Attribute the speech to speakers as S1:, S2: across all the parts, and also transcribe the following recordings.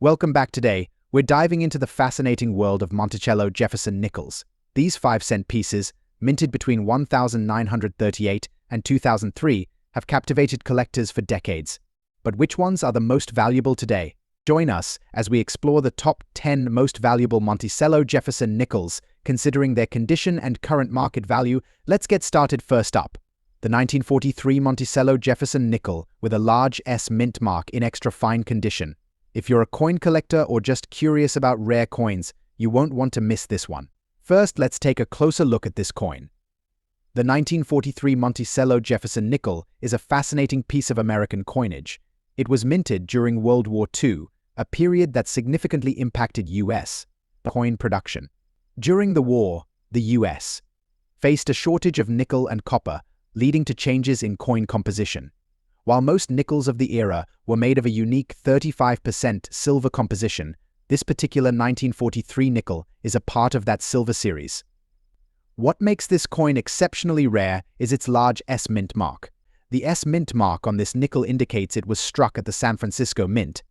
S1: Welcome back. Today, we're diving into the fascinating world of Monticello Jefferson nickels. These 5-cent pieces, minted between 1938 and 2003, have captivated collectors for decades. But which ones are the most valuable today? Join us as we explore the top 10 most valuable Monticello Jefferson nickels, considering their condition and current market value. Let's get started. First up, the 1943 Monticello Jefferson nickel with a large S mint mark in extra fine condition. If you're a coin collector or just curious about rare coins, you won't want to miss this one. First, let's take a closer look at this coin. The 1943 Monticello Jefferson nickel is a fascinating piece of American coinage. It was minted during World War II, a period that significantly impacted U.S. coin production. During the war, the U.S. faced a shortage of nickel and copper, leading to changes in coin composition. While most nickels of the era were made of a unique 35% silver composition, this particular 1943 nickel is a part of that silver series. What makes this coin exceptionally rare is its large S mint mark. The S mint mark on this nickel indicates it was struck at the San Francisco Mint.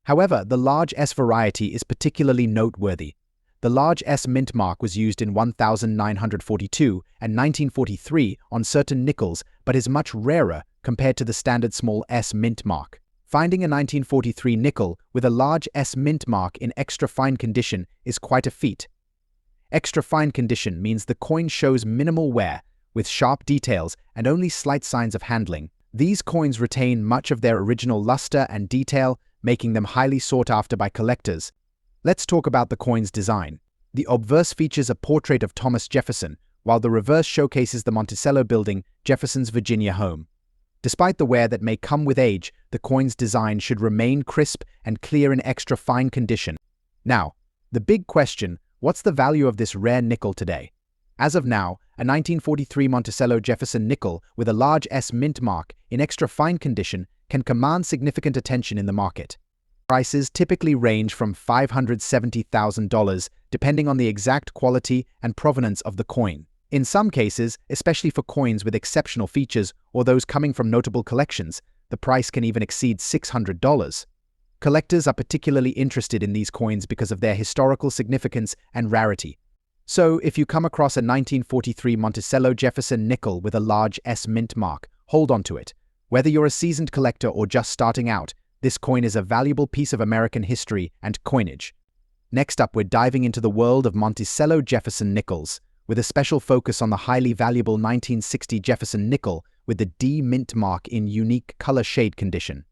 S1: However, the large S variety is particularly noteworthy. The large S mint mark was used in 1942 and 1943 on certain nickels, but is much rarer compared to the standard small S mint mark. Finding a 1943 nickel with a large S mint mark in extra fine condition is quite a feat. Extra fine condition means the coin shows minimal wear, with sharp details and only slight signs of handling. These coins retain much of their original luster and detail, making them highly sought after by collectors. Let's talk about the coin's design. The obverse features a portrait of Thomas Jefferson, while the reverse showcases the Monticello building, Jefferson's Virginia home. Despite the wear that may come with age, the coin's design should remain crisp and clear in extra fine condition. Now, the big question: what's the value of this rare nickel today? As of now, a 1943 Monticello Jefferson nickel with a large S mint mark in extra fine condition can command significant attention in the market. Prices typically range from $570,000 depending on the exact quality and provenance of the coin. In some cases, especially for coins with exceptional features or those coming from notable collections, the price can even exceed $600. Collectors are particularly interested in these coins because of their historical significance and rarity. So, if you come across a 1943 Monticello Jefferson nickel with a large S mint mark, hold on to it. Whether you're a seasoned collector or just starting out, this coin is a valuable piece of American history and coinage. Next up, we're diving into the world of Monticello Jefferson nickels, with a special focus on the highly valuable 1960 Jefferson nickel with the D mint mark in unique color shade condition.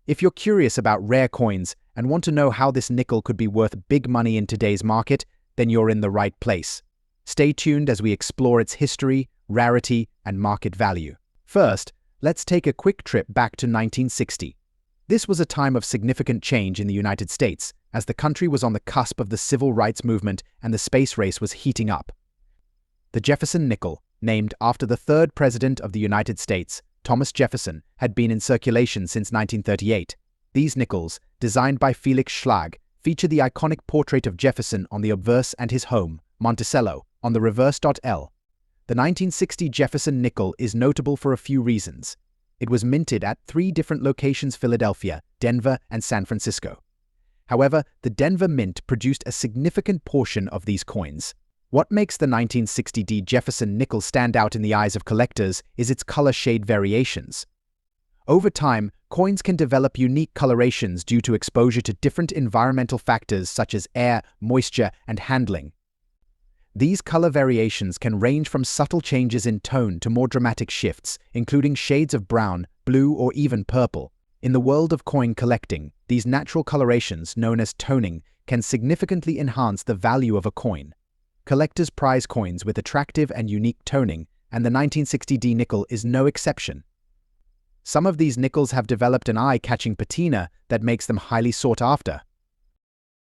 S1: If you're curious about rare coins and want to know how this nickel could be worth big money in today's market, then you're in the right place. Stay tuned as we explore its history, rarity, and market value. First, let's take a quick trip back to 1960. This was a time of significant change in the United States, as the country was on the cusp of the civil rights movement and the space race was heating up. The Jefferson nickel, named after the third president of the United States, Thomas Jefferson, had been in circulation since 1938. These nickels, designed by Felix Schlag, feature the iconic portrait of Jefferson on the obverse and his home, Monticello, on the reverse. L. The 1960 Jefferson nickel is notable for a few reasons. It was minted at 3 different locations: Philadelphia, Denver, and San Francisco. However, the Denver Mint produced a significant portion of these coins. What makes the 1960 D Jefferson nickel stand out in the eyes of collectors is its color shade variations. Over time, coins can develop unique colorations due to exposure to different environmental factors such as air, moisture, and handling. These color variations can range from subtle changes in tone to more dramatic shifts, including shades of brown, blue, or even purple. In the world of coin collecting, these natural colorations, known as toning, can significantly enhance the value of a coin. Collectors prize coins with attractive and unique toning, and the 1960 D nickel is no exception. Some of these nickels have developed an eye-catching patina that makes them highly sought after.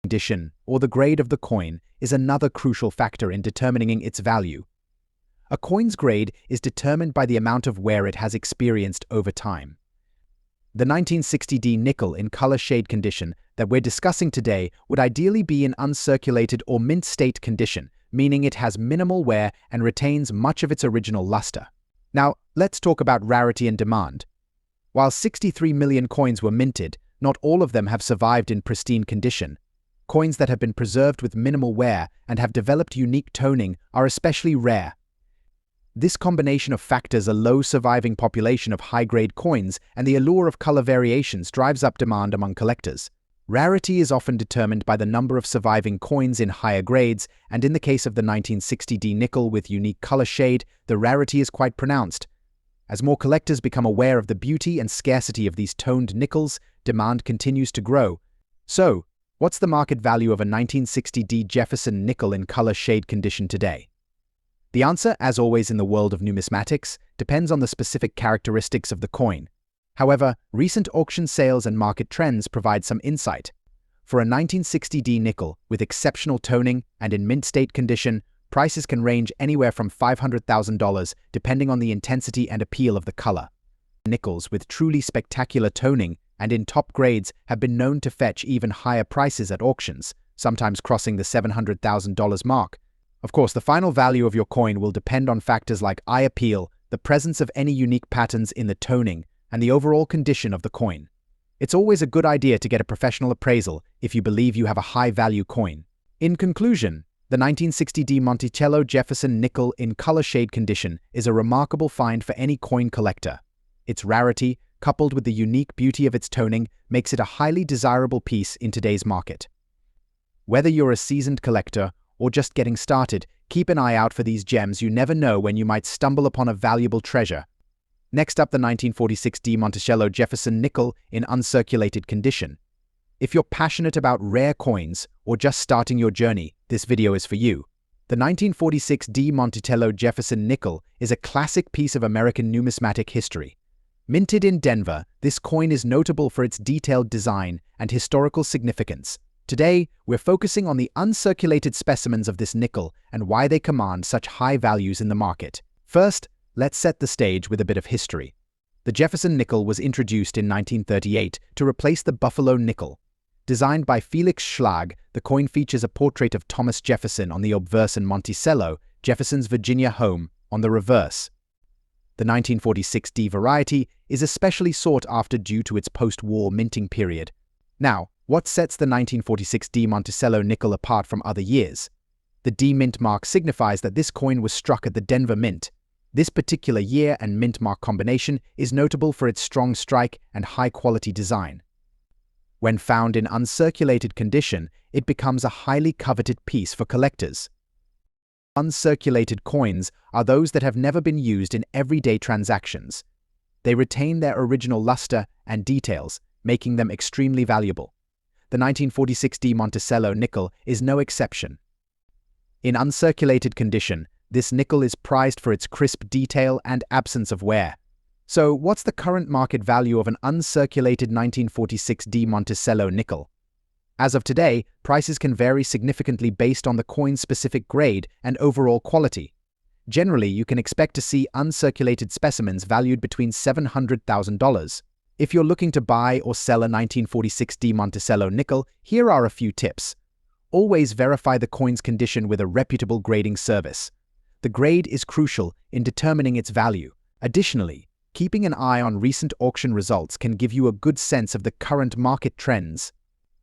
S1: Condition, or the grade of the coin, is another crucial factor in determining its value. A coin's grade is determined by the amount of wear it has experienced over time. The 1960 D nickel in color shade condition that we're discussing today would ideally be in uncirculated or mint state condition, meaning it has minimal wear and retains much of its original luster. Now, let's talk about rarity and demand. While 63 million coins were minted, not all of them have survived in pristine condition. Coins that have been preserved with minimal wear and have developed unique toning are especially rare. This combination of factors, a low surviving population of high-grade coins and the allure of color variations, drives up demand among collectors. Rarity is often determined by the number of surviving coins in higher grades, and in the case of the 1960D nickel with unique color shade, the rarity is quite pronounced. As more collectors become aware of the beauty and scarcity of these toned nickels, demand continues to grow. So, what's the market value of a 1960D Jefferson nickel in color shade condition today? The answer, as always in the world of numismatics, depends on the specific characteristics of the coin. However, recent auction sales and market trends provide some insight. For a 1960D nickel with exceptional toning and in mint state condition, prices can range anywhere from $500,000 depending on the intensity and appeal of the color. Nickels with truly spectacular toning and in top grades have been known to fetch even higher prices at auctions, sometimes crossing the $700,000 mark. Of course, the final value of your coin will depend on factors like eye appeal, the presence of any unique patterns in the toning, and the overall condition of the coin. It's always a good idea to get a professional appraisal if you believe you have a high-value coin. In conclusion, the 1960D Monticello Jefferson nickel in color shade condition is a remarkable find for any coin collector. Its rarity, coupled with the unique beauty of its toning, makes it a highly desirable piece in today's market. Whether you're a seasoned collector or just getting started, keep an eye out for these gems. You never know when you might stumble upon a valuable treasure. Next up, the 1946D Monticello Jefferson nickel in uncirculated condition. If you're passionate about rare coins or just starting your journey, this video is for you. The 1946D Monticello Jefferson nickel is a classic piece of American numismatic history. Minted in Denver, this coin is notable for its detailed design and historical significance. Today, we're focusing on the uncirculated specimens of this nickel and why they command such high values in the market. First, let's set the stage with a bit of history. The Jefferson nickel was introduced in 1938 to replace the Buffalo nickel. Designed by Felix Schlag, the coin features a portrait of Thomas Jefferson on the obverse and Monticello, Jefferson's Virginia home, on the reverse. The 1946D variety is especially sought after due to its post-war minting period. Now, what sets the 1946D Monticello nickel apart from other years? The D mint mark signifies that this coin was struck at the Denver Mint. This particular year and mint mark combination is notable for its strong strike and high-quality design. When found in uncirculated condition, it becomes a highly coveted piece for collectors. Uncirculated coins are those that have never been used in everyday transactions. They retain their original luster and details, making them extremely valuable. The 1946D Monticello nickel is no exception. In uncirculated condition, this nickel is prized for its crisp detail and absence of wear. So, what's the current market value of an uncirculated 1946D Monticello nickel? As of today, prices can vary significantly based on the coin's specific grade and overall quality. Generally, you can expect to see uncirculated specimens valued between $700,000. If you're looking to buy or sell a 1946D Monticello nickel, here are a few tips. Always verify the coin's condition with a reputable grading service. The grade is crucial in determining its value. Additionally, keeping an eye on recent auction results can give you a good sense of the current market trends.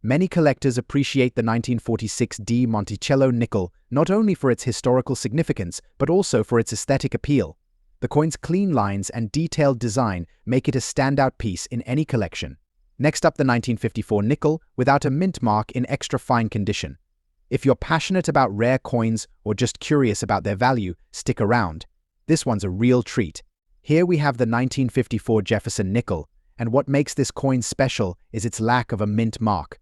S1: Many collectors appreciate the 1946D Monticello nickel not only for its historical significance, but also for its aesthetic appeal. The coin's clean lines and detailed design make it a standout piece in any collection. Next up, the 1954 nickel without a mint mark in extra fine condition. If you're passionate about rare coins or just curious about their value, stick around. This one's a real treat. Here we have the 1954 Jefferson nickel, and what makes this coin special is its lack of a mint mark.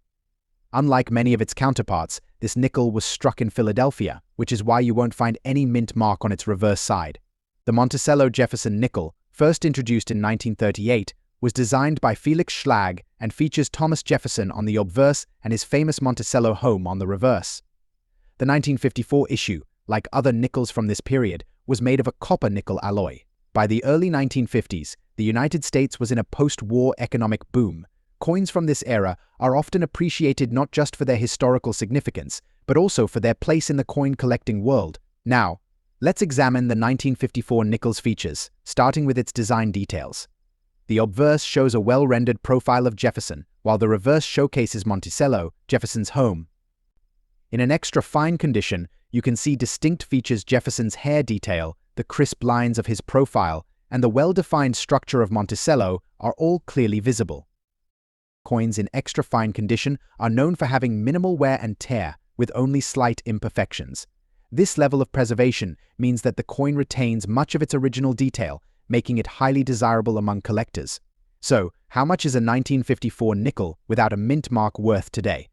S1: Unlike many of its counterparts, this nickel was struck in Philadelphia, which is why you won't find any mint mark on its reverse side. The Monticello Jefferson nickel, first introduced in 1938, was designed by Felix Schlag and features Thomas Jefferson on the obverse and his famous Monticello home on the reverse. The 1954 issue, like other nickels from this period, was made of a copper-nickel alloy. By the early 1950s, the United States was in a post-war economic boom. Coins from this era are often appreciated not just for their historical significance, but also for their place in the coin-collecting world. Now, let's examine the 1954 nickel's features, starting with its design details. The obverse shows a well-rendered profile of Jefferson, while the reverse showcases Monticello Jefferson's home. In an extra fine condition, you can see distinct features Jefferson's hair detail, the crisp lines of his profile, and the well-defined structure of Monticello are all clearly visible. Coins in extra fine condition are known for having minimal wear and tear, with only slight imperfections. This level of preservation means that the coin retains much of its original detail, making it highly desirable among collectors. So, how much is a 1954 nickel without a mint mark worth today?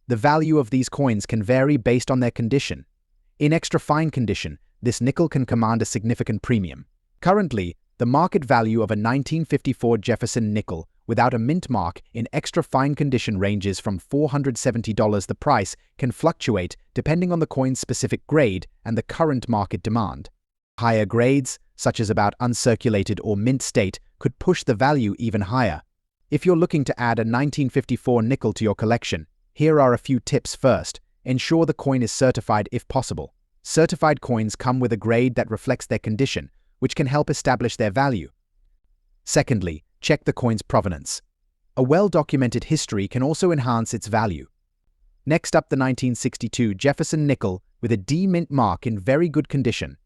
S1: The value of these coins can vary based on their condition. In extra fine condition, this nickel can command a significant premium. Currently, the market value of a 1954 Jefferson nickel without a mint mark in extra fine condition ranges from $470. The price can fluctuate depending on the coin's specific grade and the current market demand. Higher grades, such as about uncirculated or mint state, could push the value even higher. If you're looking to add a 1954 nickel to your collection, here are a few tips. First, ensure the coin is certified if possible. Certified coins come with a grade that reflects their condition, which can help establish their value. Secondly, check the coin's provenance. A well-documented history can also enhance its value. Next up, the 1962 Jefferson nickel with a D mint mark in very good condition.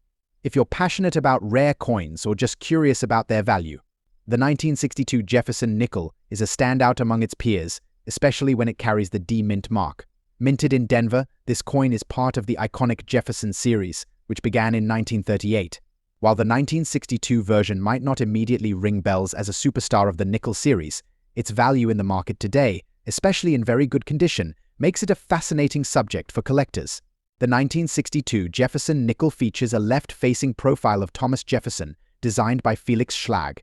S1: If you're passionate about rare coins or just curious about their value, the 1962 Jefferson nickel is a standout among its peers, especially when it carries the D mint mark. Minted in Denver, this coin is part of the iconic Jefferson series, which began in 1938. While the 1962 version might not immediately ring bells as a superstar of the nickel series, its value in the market today, especially in very good condition, makes it a fascinating subject for collectors. The 1962 Jefferson nickel features a left-facing profile of Thomas Jefferson, designed by Felix Schlag.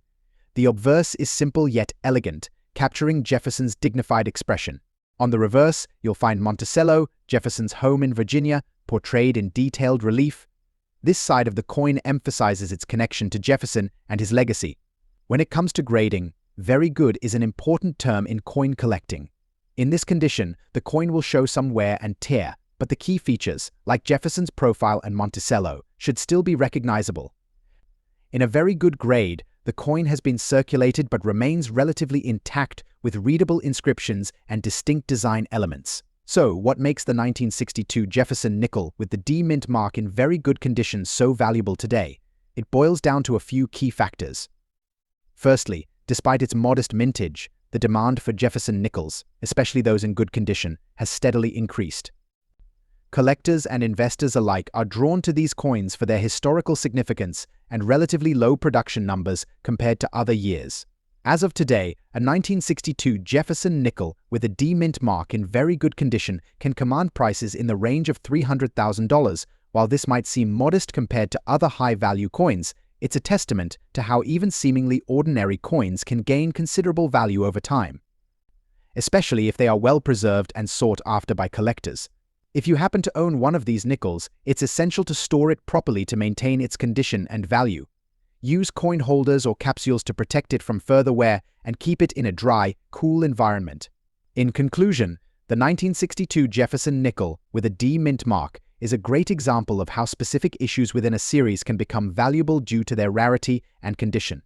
S1: The obverse is simple yet elegant, capturing Jefferson's dignified expression. On the reverse, you'll find Monticello, Jefferson's home in Virginia, portrayed in detailed relief. This side of the coin emphasizes its connection to Jefferson and his legacy. When it comes to grading, very good is an important term in coin collecting. In this condition, the coin will show some wear and tear, but the key features, like Jefferson's profile and Monticello, should still be recognizable. In a very good grade, the coin has been circulated but remains relatively intact with readable inscriptions and distinct design elements. So, what makes the 1962 Jefferson nickel with the D mint mark in very good condition so valuable today? It boils down to a few key factors. Firstly, despite its modest mintage, the demand for Jefferson nickels, especially those in good condition, has steadily increased. Collectors and investors alike are drawn to these coins for their historical significance and relatively low production numbers compared to other years. As of today, a 1962 Jefferson nickel with a D mint mark in very good condition can command prices in the range of $300,000. While this might seem modest compared to other high-value coins, it's a testament to how even seemingly ordinary coins can gain considerable value over time, especially if they are well preserved and sought after by collectors. If you happen to own one of these nickels, it's essential to store it properly to maintain its condition and value. Use coin holders or capsules to protect it from further wear and keep it in a dry, cool environment. In conclusion, the 1962 Jefferson nickel with a D mint mark is a great example of how specific issues within a series can become valuable due to their rarity and condition.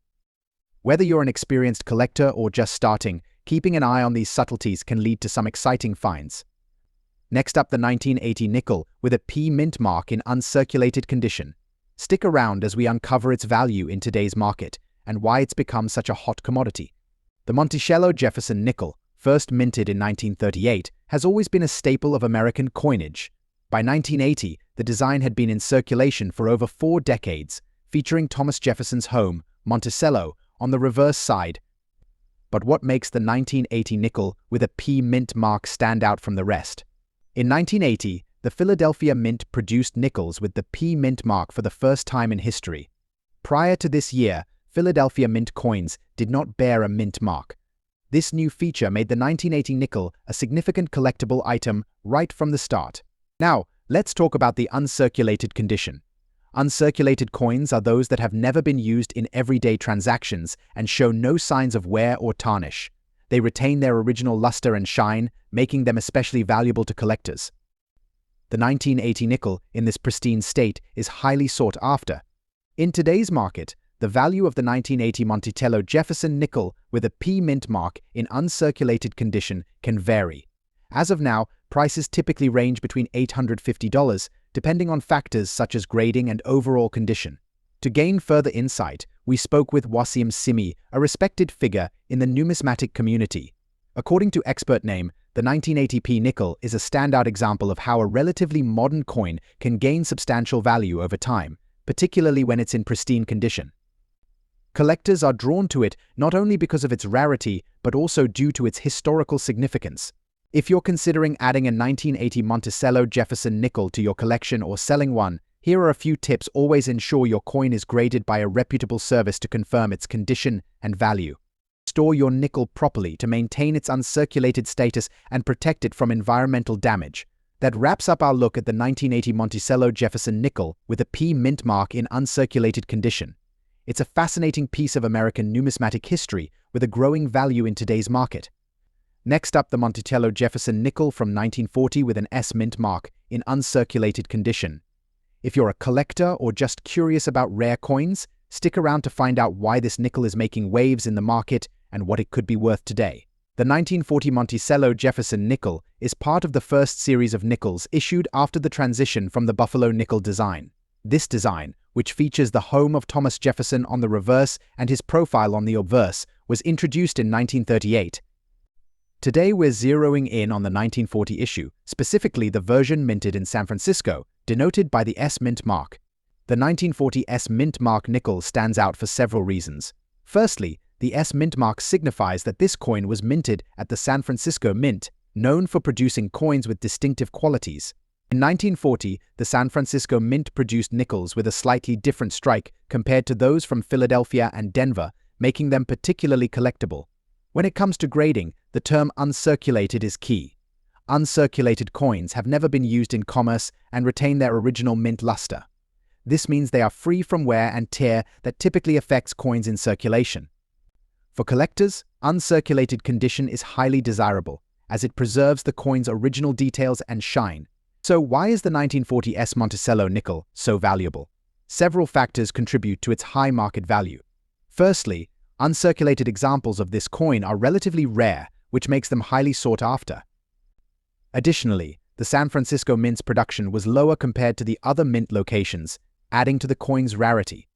S1: Whether you're an experienced collector or just starting, keeping an eye on these subtleties can lead to some exciting finds. Next up, the 1980 nickel with a P mint mark in uncirculated condition. Stick around as we uncover its value in today's market and why it's become such a hot commodity. The Monticello Jefferson nickel, first minted in 1938, has always been a staple of American coinage. By 1980, the design had been in circulation for over 4 decades, featuring Thomas Jefferson's home, Monticello, on the reverse side. But what makes the 1980 nickel with a P mint mark stand out from the rest? In 1980, the Philadelphia Mint produced nickels with the P mint mark for the first time in history. Prior to this year, Philadelphia Mint coins did not bear a mint mark. This new feature made the 1980 nickel a significant collectible item right from the start. Now, let's talk about the uncirculated condition. Uncirculated coins are those that have never been used in everyday transactions and show no signs of wear or tarnish. They retain their original luster and shine, making them especially valuable to collectors. The 1980 nickel in this pristine state is highly sought after. In today's market, the value of the 1980 Monticello Jefferson nickel with a P mint mark in uncirculated condition can vary. As of now, prices typically range between $850, depending on factors such as grading and overall condition. To gain further insight, we spoke with Wasim Simi, a respected figure in the numismatic community. According to expert name, the 1980p nickel is a standout example of how a relatively modern coin can gain substantial value over time, particularly when it's in pristine condition. Collectors are drawn to it not only because of its rarity, but also due to its historical significance. If you're considering adding a 1980 Monticello Jefferson nickel to your collection or selling one, here are a few tips. Always ensure your coin is graded by a reputable service to confirm its condition and value. Store your nickel properly to maintain its uncirculated status and protect it from environmental damage. That wraps up our look at the 1980 Monticello Jefferson nickel with a P mint mark in uncirculated condition. It's a fascinating piece of American numismatic history with a growing value in today's market. Next up, the Monticello Jefferson nickel from 1940 with an S mint mark in uncirculated condition. If you're a collector or just curious about rare coins, stick around to find out why this nickel is making waves in the market and what it could be worth today. The 1940 Monticello Jefferson nickel is part of the first series of nickels issued after the transition from the Buffalo nickel design. This design, which features the home of Thomas Jefferson on the reverse and his profile on the obverse, was introduced in 1938. Today we're zeroing in on the 1940 issue, specifically the version minted in San Francisco, denoted by the S mint mark. The 1940 S mint mark nickel stands out for several reasons. Firstly, the S mint mark signifies that this coin was minted at the San Francisco Mint, known for producing coins with distinctive qualities. In 1940, the San Francisco Mint produced nickels with a slightly different strike compared to those from Philadelphia and Denver, making them particularly collectible. When it comes to grading, the term uncirculated is key. Uncirculated coins have never been used in commerce and retain their original mint luster. This means they are free from wear and tear that typically affects coins in circulation. For collectors, uncirculated condition is highly desirable, as it preserves the coin's original details and shine. So why is the 1940 S Monticello nickel so valuable? Several factors contribute to its high market value. Firstly, uncirculated examples of this coin are relatively rare, which makes them highly sought after. Additionally, the San Francisco Mint's production was lower compared to the other mint locations, adding to the coin's rarity.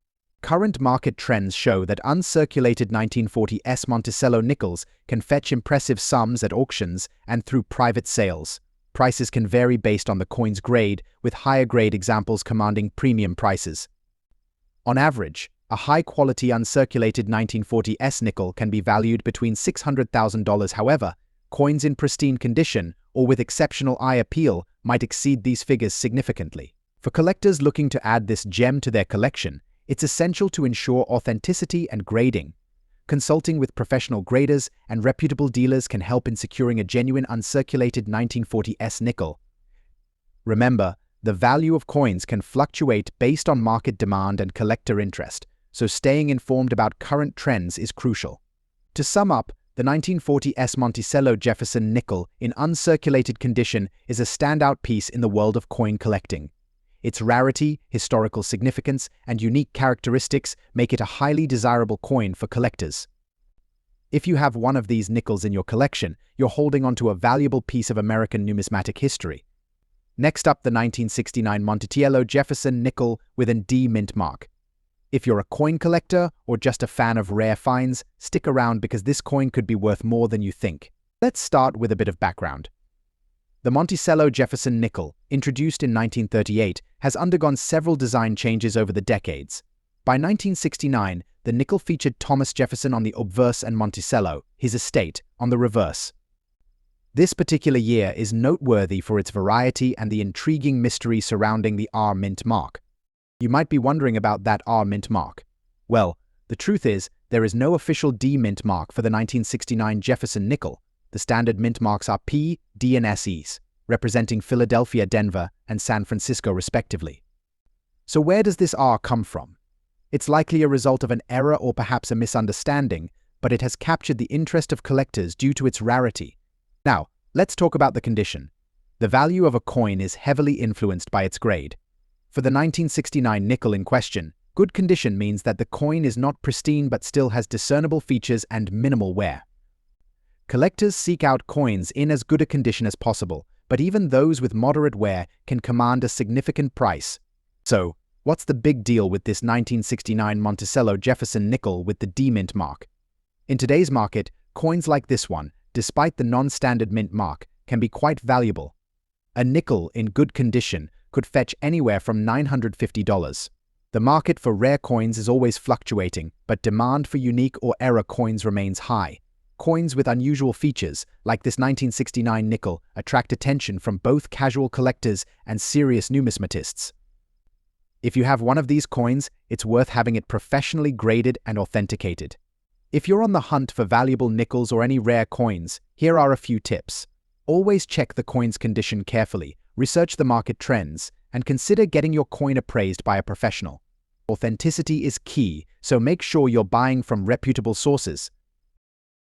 S1: Current market trends show that uncirculated 1940 S Monticello nickels can fetch impressive sums at auctions and through private sales. Prices can vary based on the coin's grade, with higher grade examples commanding premium prices. On average, a high-quality uncirculated 1940 S nickel can be valued between $600,000. However, coins in pristine condition or with exceptional eye appeal might exceed these figures significantly. For collectors looking to add this gem to their collection, it's essential to ensure authenticity and grading. Consulting with professional graders and reputable dealers can help in securing a genuine uncirculated 1940 S nickel. Remember, the value of coins can fluctuate based on market demand and collector interest, so staying informed about current trends is crucial. To sum up, the 1940 S Monticello Jefferson nickel in uncirculated condition is a standout piece in the world of coin collecting. Its rarity, historical significance, and unique characteristics make it a highly desirable coin for collectors. If you have one of these nickels in your collection, you're holding onto a valuable piece of American numismatic history. Next up, the 1969 Monticello Jefferson nickel with an D mint mark. If you're a coin collector or just a fan of rare finds, stick around because this coin could be worth more than you think. Let's start with a bit of background. The Monticello Jefferson nickel, introduced in 1938, has undergone several design changes over the decades. By 1969, the nickel featured Thomas Jefferson on the obverse and Monticello, his estate, on the reverse. This particular year is noteworthy for its variety and the intriguing mystery surrounding the R mint mark. You might be wondering about that R mint mark. Well, the truth is, there is no official D mint mark for the 1969 Jefferson nickel. The standard mint marks are P, D and SEs, representing Philadelphia, Denver, and San Francisco respectively. So where does this R come from? It's likely a result of an error or perhaps a misunderstanding, but it has captured the interest of collectors due to its rarity. Now, let's talk about the condition. The value of a coin is heavily influenced by its grade. For the 1969 nickel in question, Good condition means that the coin is not pristine but still has discernible features and minimal wear. Collectors seek out coins in as good a condition as possible, but even those with moderate wear can command a significant price. So, what's the big deal with this 1969 Monticello Jefferson nickel with the D mint mark? In today's market, coins like this one, despite the non-standard mint mark, can be quite valuable. A nickel in good condition could fetch anywhere from $950. The market for rare coins is always fluctuating, but demand for unique or error coins remains high. Coins with unusual features, like this 1969 nickel, attract attention from both casual collectors and serious numismatists. If you have one of these coins, it's worth having it professionally graded and authenticated. If you're on the hunt for valuable nickels or any rare coins, here are a few tips. Always check the coin's condition carefully, research the market trends, and consider getting your coin appraised by a professional. Authenticity is key, so make sure you're buying from reputable sources.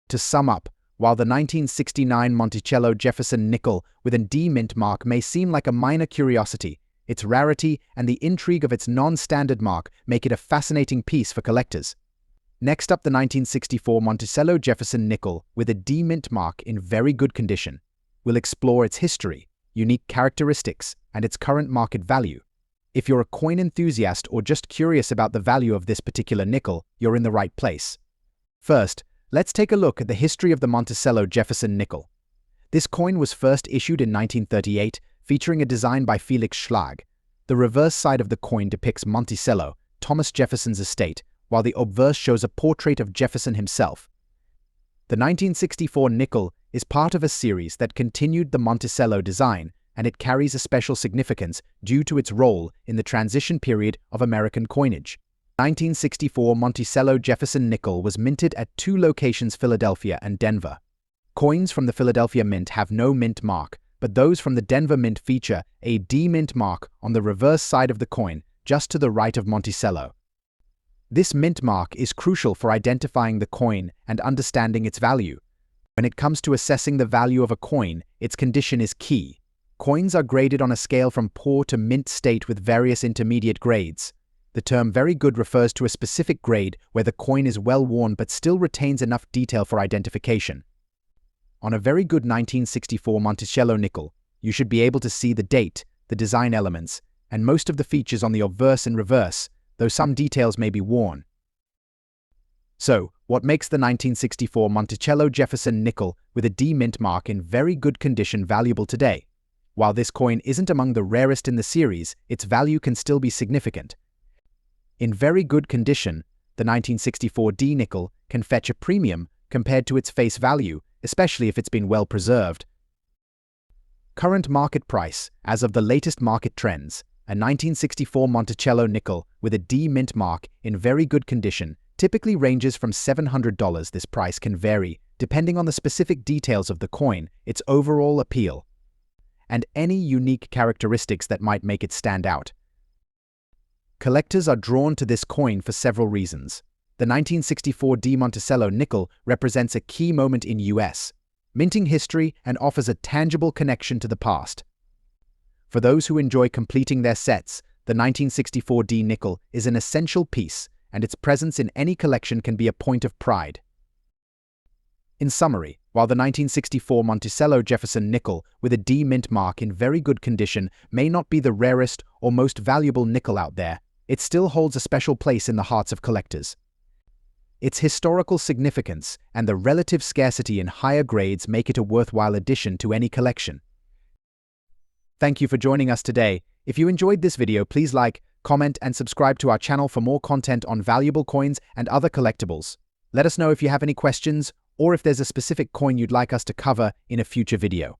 S1: To sum up, while the 1969 Monticello Jefferson nickel with a D mint mark may seem like a minor curiosity, its rarity and the intrigue of its non-standard mark make it a fascinating piece for collectors. Next up, the 1964 Monticello Jefferson nickel with a D mint mark in very good condition. We'll explore its history, unique characteristics, and its current market value. If you're a coin enthusiast or just curious about the value of this particular nickel, you're in the right place. First, let's take a look at the history of the Monticello Jefferson nickel. This coin was first issued in 1938, featuring a design by Felix Schlag. The reverse side of the coin depicts Monticello, Thomas Jefferson's estate, while the obverse shows a portrait of Jefferson himself. The 1964 nickel is part of a series that continued the Monticello design, and it carries a special significance due to its role in the transition period of American coinage. 1964 Monticello Jefferson nickel was minted at two locations, Philadelphia and Denver. Coins from the Philadelphia Mint have no mint mark, but those from the Denver Mint feature a D mint mark on the reverse side of the coin, just to the right of Monticello. This mint mark is crucial for identifying the coin and understanding its value. When it comes to assessing the value of a coin, its condition is key. Coins are graded on a scale from poor to mint state with various intermediate grades. The term very good refers to a specific grade where the coin is well worn but still retains enough detail for identification. On a very good 1964 Monticello nickel, you should be able to see the date, the design elements, and most of the features on the obverse and reverse, though some details may be worn. So, what makes the 1964 Monticello Jefferson nickel with a D mint mark in very good condition valuable today? While this coin isn't among the rarest in the series, its value can still be significant. In very good condition, the 1964 D nickel can fetch a premium compared to its face value, especially if it's been well preserved. Current market price, as of the latest market trends, a 1964 Monticello nickel with a D mint mark in very good condition typically ranges from $700. This price can vary depending on the specific details of the coin, its overall appeal, and any unique characteristics that might make it stand out. Collectors are drawn to this coin for several reasons. The 1964 D Monticello nickel represents a key moment in U.S. minting history and offers a tangible connection to the past. For those who enjoy completing their sets, the 1964 D nickel is an essential piece, and its presence in any collection can be a point of pride. In summary, while the 1964 Monticello Jefferson nickel with a D mint mark in very good condition may not be the rarest or most valuable nickel out there, it still holds a special place in the hearts of collectors. Its historical significance and the relative scarcity in higher grades make it a worthwhile addition to any collection. Thank you for joining us today. If you enjoyed this video, please like, comment, and subscribe to our channel for more content on valuable coins and other collectibles. Let us know if you have any questions or if there's a specific coin you'd like us to cover in a future video.